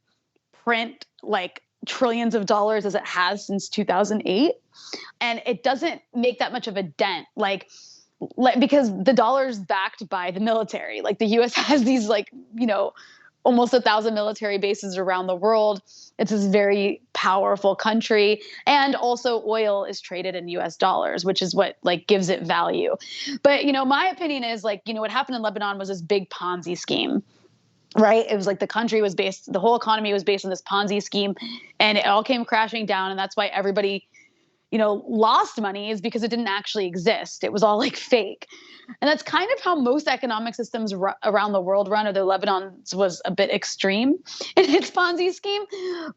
print like trillions of dollars as it has since 2008. And it doesn't make that much of a dent. Because the dollar's backed by the military. Like the US has these almost 1,000 military bases around the world. It's this very powerful country. And also oil is traded in US dollars, which is what gives it value. But, my opinion is what happened in Lebanon was this big Ponzi scheme. Right. It was the whole economy was based on this Ponzi scheme, and it all came crashing down. And that's why everybody, lost money, is because it didn't actually exist. It was all fake. And that's kind of how most economic systems around the world run, although Lebanon's was a bit extreme in its Ponzi scheme.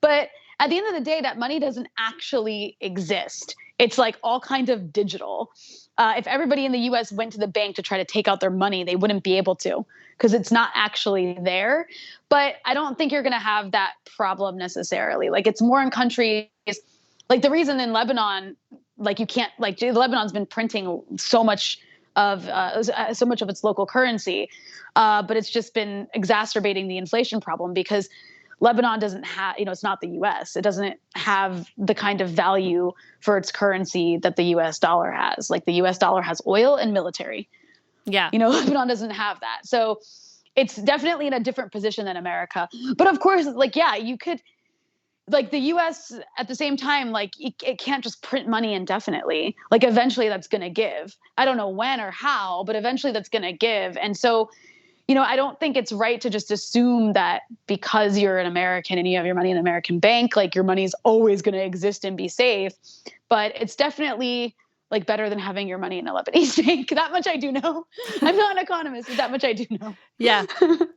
But at the end of the day, that money doesn't actually exist. It's all kind of digital. If everybody in the US went to the bank to try to take out their money, they wouldn't be able to because it's not actually there. But I don't think you're going to have that problem necessarily. It's more in countries the reason in Lebanon, you can't Lebanon's been printing so much of its local currency, but it's just been exacerbating the inflation problem because Lebanon doesn't have, it's not the US. It doesn't have the kind of value for its currency that the US dollar has. The US dollar has oil and military. Yeah. Lebanon doesn't have that. So it's definitely in a different position than America. But of course, you could, the US at the same time, it can't just print money indefinitely. Eventually that's going to give. I don't know when or how, but eventually that's going to give. And so, I don't think it's right to just assume that because you're an American and you have your money in an American bank, your money is always going to exist and be safe. But it's definitely better than having your money in a Lebanese bank. That much I do know. I'm not an economist, but that much I do know. Yeah,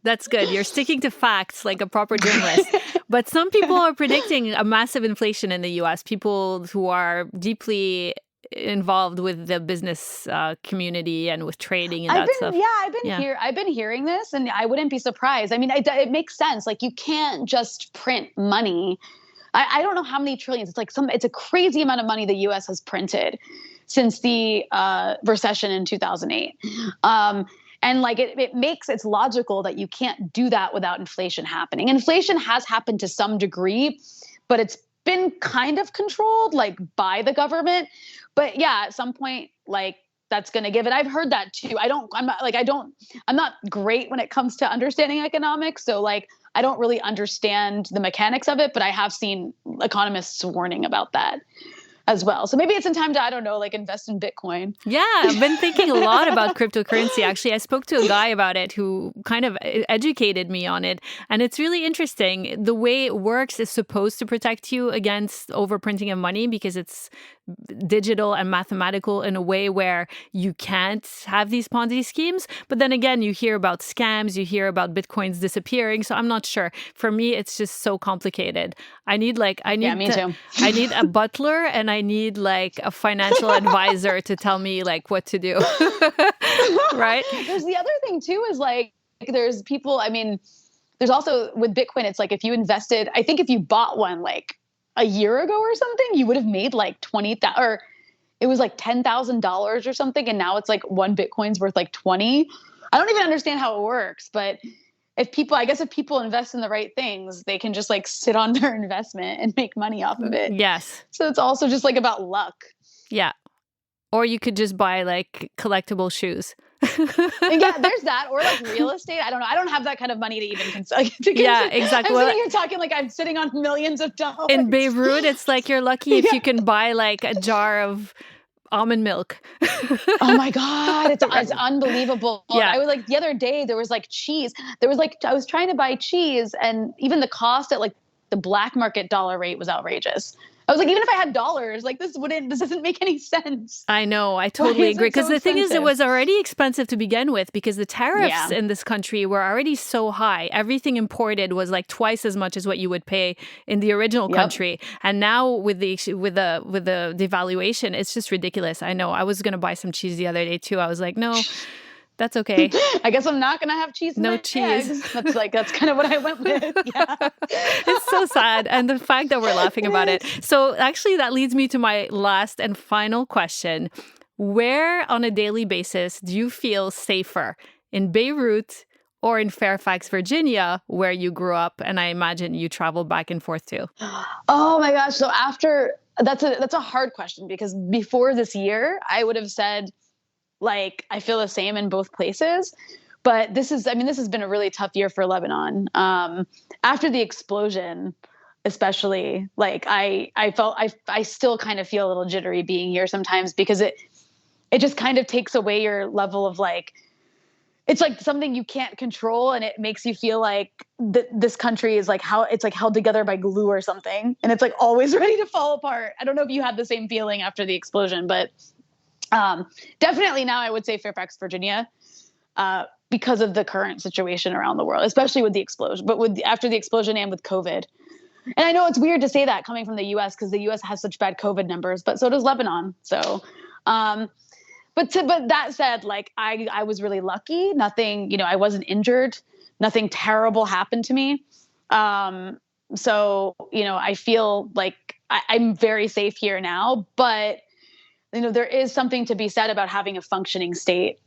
that's good. You're sticking to facts like a proper journalist. But some people are predicting a massive inflation in the US, people who are deeply involved with the business community and with trading and that stuff. Yeah, I've been hearing this, and I wouldn't be surprised. I mean, it makes sense. You can't just print money. I don't know how many trillions. It's a crazy amount of money the US has printed since the recession in 2008. And it's logical that you can't do that without inflation happening. Inflation has happened to some degree, but it's been kind of controlled by the government. But yeah, at some point, that's going to give it. I've heard that too. I'm not great when it comes to understanding economics. So I don't really understand the mechanics of it, but I have seen economists warning about that as well. So maybe it's in time to, I don't know, invest in Bitcoin. Yeah, I've been thinking a lot about cryptocurrency. Actually, I spoke to a guy about it who kind of educated me on it. And it's really interesting. The way it works is supposed to protect you against overprinting of money because it's digital and mathematical in a way where you can't have these Ponzi schemes. But then again, you hear about scams, you hear about Bitcoins disappearing. So I'm not sure. For me, it's just so complicated. I need me too. I need a butler and I need a financial advisor to tell me what to do. Right? There's the other thing too is there's people, there's also with Bitcoin, it's if you invested, I think if you bought one a year ago or something, you would have made $20,000 or it was $10,000 or something. And now it's one Bitcoin's worth 20. I don't even understand how it works, but if people invest in the right things, they can just sit on their investment and make money off of it. Yes. So it's also just about luck. Yeah. Or you could just buy collectible shoes. Yeah, there's that. Or real estate. I don't know. I don't have that kind of money to even consider. Yeah, exactly. I'm sitting here talking I'm sitting on millions of dollars. In Beirut, it's you're lucky if you can buy a jar of almond milk. Oh my God. It's unbelievable. Yeah. I was the other day, there was cheese. There was I was trying to buy cheese, and even the cost at the black market dollar rate was outrageous. I was like, even if I had dollars, like this doesn't make any sense. I know. I Why totally is agree. it Because so the thing is, it expensive? was already expensive to begin with because the tariffs Yeah. in this country were already so high. Everything imported was like twice as much as what you would pay in the original Yep. country. And now with the devaluation, it's just ridiculous. I know. I was going to buy some cheese the other day too. I was like, no, that's okay. I guess I'm not gonna have cheese in No my cheese. eggs. That's kind of what I went with. Yeah. It's so sad. And the fact that we're laughing It about it. is. So actually, that leads me to my last and final question. Where on a daily basis do you feel safer? In Beirut or in Fairfax, Virginia, where you grew up? And I imagine you traveled back and forth too. Oh my gosh. So that's a hard question because before this year, I would have said like I feel the same in both places. But this has been a really tough year for Lebanon. After the explosion, especially, like I felt I still kind of feel a little jittery being here sometimes because it just kind of takes away your level of like it's like something you can't control and it makes you feel like this country is like how it's like held together by glue or something and it's like always ready to fall apart. I don't know if you had the same feeling after the explosion, but definitely now I would say Fairfax, Virginia, because of the current situation around the world, especially with the explosion, but after the explosion and with COVID. And I know it's weird to say that coming from the U.S. because the U.S. has such bad COVID numbers, but so does Lebanon. So, but that said, like I was really lucky. Nothing, I wasn't injured. Nothing terrible happened to me. So I feel like I'm very safe here now. But there is something to be said about having a functioning state,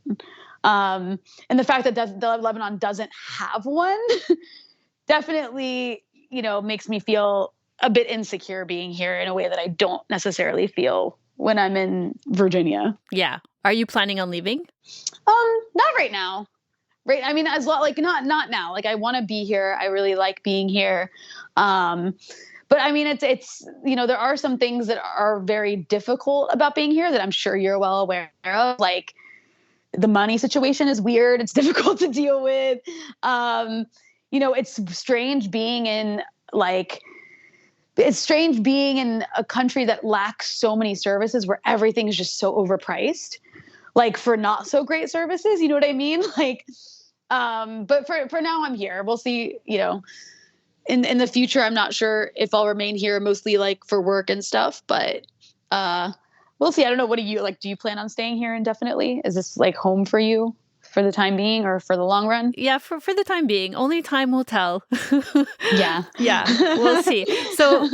and the fact that Lebanon doesn't have one definitely makes me feel a bit insecure being here in a way that I don't necessarily feel when I'm in Virginia. Yeah. Are you planning on leaving? Not right now. Right. I mean, as well, like not now. Like I want to be here. I really like being here. But I mean, it's there are some things that are very difficult about being here that I'm sure you're well aware of. Like the money situation is weird. It's difficult to deal with. It's strange being in a country that lacks so many services where everything is just so overpriced, like for not so great services. You know what I mean? Like, but for now I'm here. We'll see, in the future, I'm not sure if I'll remain here mostly like for work and stuff, but, we'll see. I don't know. What do you like? Do you plan on staying here indefinitely? Is this like home for you for the time being or for the long run? Yeah, for the time being. Only time will tell. Yeah. Yeah, we'll see. So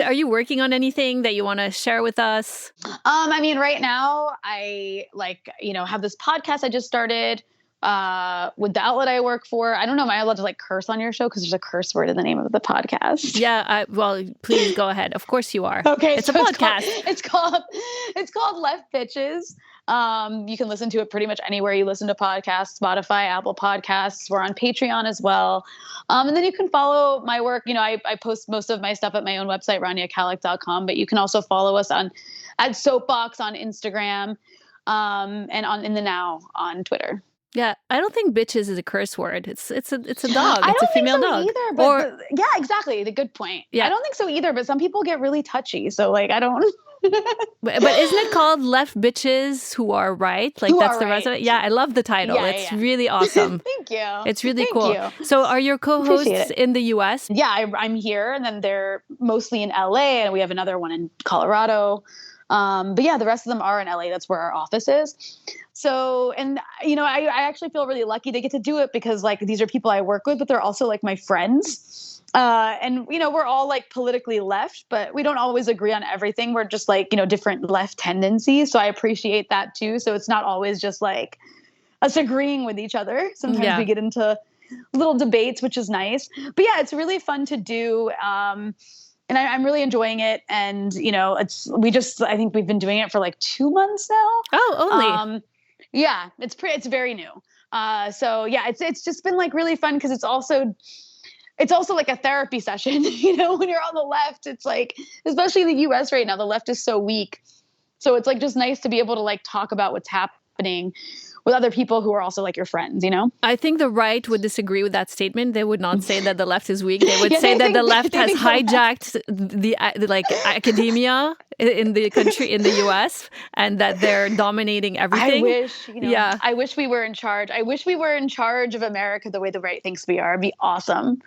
are you working on anything that you want to share with us? I mean, right now I have this podcast I just started with the outlet I work for. I don't know. Am I allowed to like curse on your show? Because there's a curse word in the name of the podcast. Yeah. Well, please go ahead. Of course you are. Okay. It's a podcast. It's called Left Bitches. You can listen to it pretty much anywhere you listen to podcasts, Spotify, Apple Podcasts. We're on Patreon as well. And then you can follow my work. I post most of my stuff at my own website, raniakhalek.com, but you can also follow us at Soapbox on Instagram, and on In the Now on Twitter. Yeah, I don't think bitches is a curse word. It's a dog. It's I a don't think female so dog. either. But yeah, exactly. The good point. Yeah. I don't think so either. But some people get really touchy. So like, I don't. But isn't it called Left Bitches Who Are Right? Like Who that's Are the rest of Right. it. Yeah, I love the title. Yeah, It's yeah. really awesome. Thank you. It's really Thank cool. you. So are your co-hosts Appreciate it. in the US? Yeah, I'm here, and then they're mostly in LA, and we have another one in Colorado. But yeah, the rest of them are in LA. That's where our office is. So, and I actually feel really lucky to get to do it because like these are people I work with, but they're also like my friends. And we're all like politically left, but we don't always agree on everything. We're just like, different left tendencies. So I appreciate that too. So it's not always just like us agreeing with each other. Sometimes we get into little debates, which is nice. But yeah, it's really fun to do. And I'm really enjoying it. And, I think we've been doing it for like 2 months now. Oh, only. Yeah, it's very new. So yeah, it's just been like really fun because it's also like a therapy session, when you're on the left, it's like, especially in the US right now, the left is so weak. So it's like just nice to be able to like talk about what's happening happening with other people who are also like your friends, you know? I think the right would disagree with that statement. They would not say that the left is weak. They would Yeah, say they that think- the left they has think the left- hijacked the like academia in the country, in the US, and that they're dominating everything. I wish we were in charge. I wish we were in charge of America the way the right thinks we are. It'd be awesome.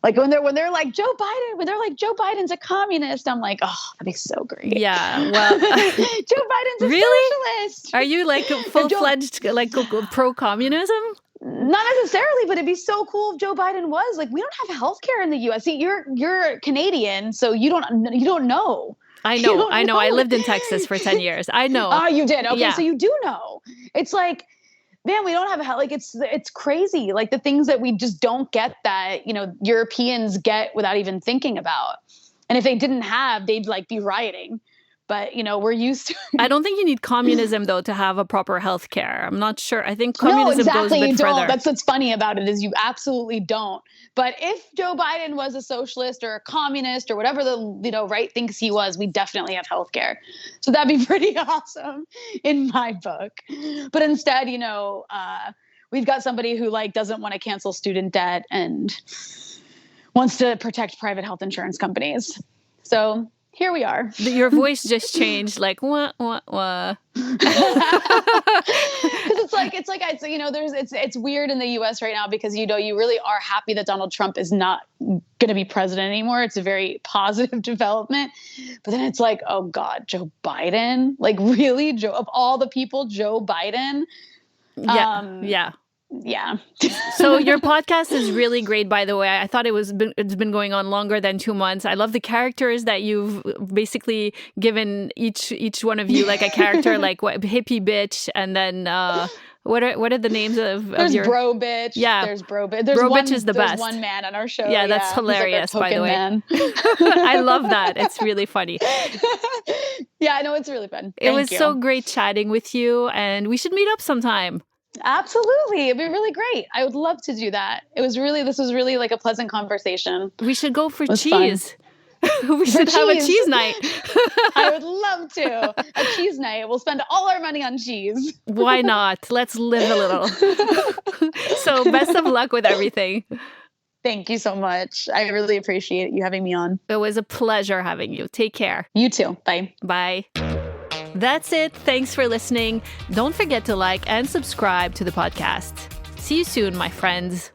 Like when they're like Joe Biden's a communist, I'm like, oh, that'd be so great. Yeah, well, Joe Biden's a socialist. Are you like full-fledged like pro-communism? Not necessarily, but it'd be so cool if Joe Biden was. Like, we don't have healthcare in the U.S. See, you're Canadian, so you don't know. I know. I lived in Texas for 10 years. I know. Oh, you did? Okay, yeah. So you do know. It's like, man, we don't have like it's crazy. Like the things that we just don't get that, you know, Europeans get without even thinking about. And if they didn't have, they'd like be rioting. But, you know, we're used to I don't think you need communism, though, to have a proper health care. I'm not sure. I think communism goes a bit you further. don't. That's what's funny about it is you absolutely don't. But if Joe Biden was a socialist or a communist or whatever the right thinks he was, we definitely have health care. So that'd be pretty awesome in my book. But instead, we've got somebody who like doesn't want to cancel student debt and wants to protect private health insurance companies. So here we are. Your voice just changed, like wah wah wah. Because it's weird in the U.S. right now because you really are happy that Donald Trump is not going to be president anymore. It's a very positive development, but then it's like, oh God, Joe Biden, like really, of all the people, Joe Biden. Yeah. Yeah. So your podcast is really great, by the way. I thought it's been going on longer than 2 months. I love the characters that you've basically given each one of you like a character, like what hippie bitch, and then what are the names of there's your bro bitch? Yeah, there's bro bitch. Bro bitch is the best. There's one man on our show. Yeah, that's hilarious. Like by the way, man. I love that. It's really funny. Yeah, I know, it's really fun. It was so great chatting with you, and we should meet up sometime. Absolutely. It'd be really great. I would love to do that. This was really like a pleasant conversation. We should go for cheese. We should have a cheese night. I would love to. A cheese night. We'll spend all our money on cheese. Why not? Let's live a little. So best of luck with everything. Thank you so much. I really appreciate you having me on. It was a pleasure having you. Take care. You too. Bye. Bye. That's it. Thanks for listening. Don't forget to like and subscribe to the podcast. See you soon, my friends.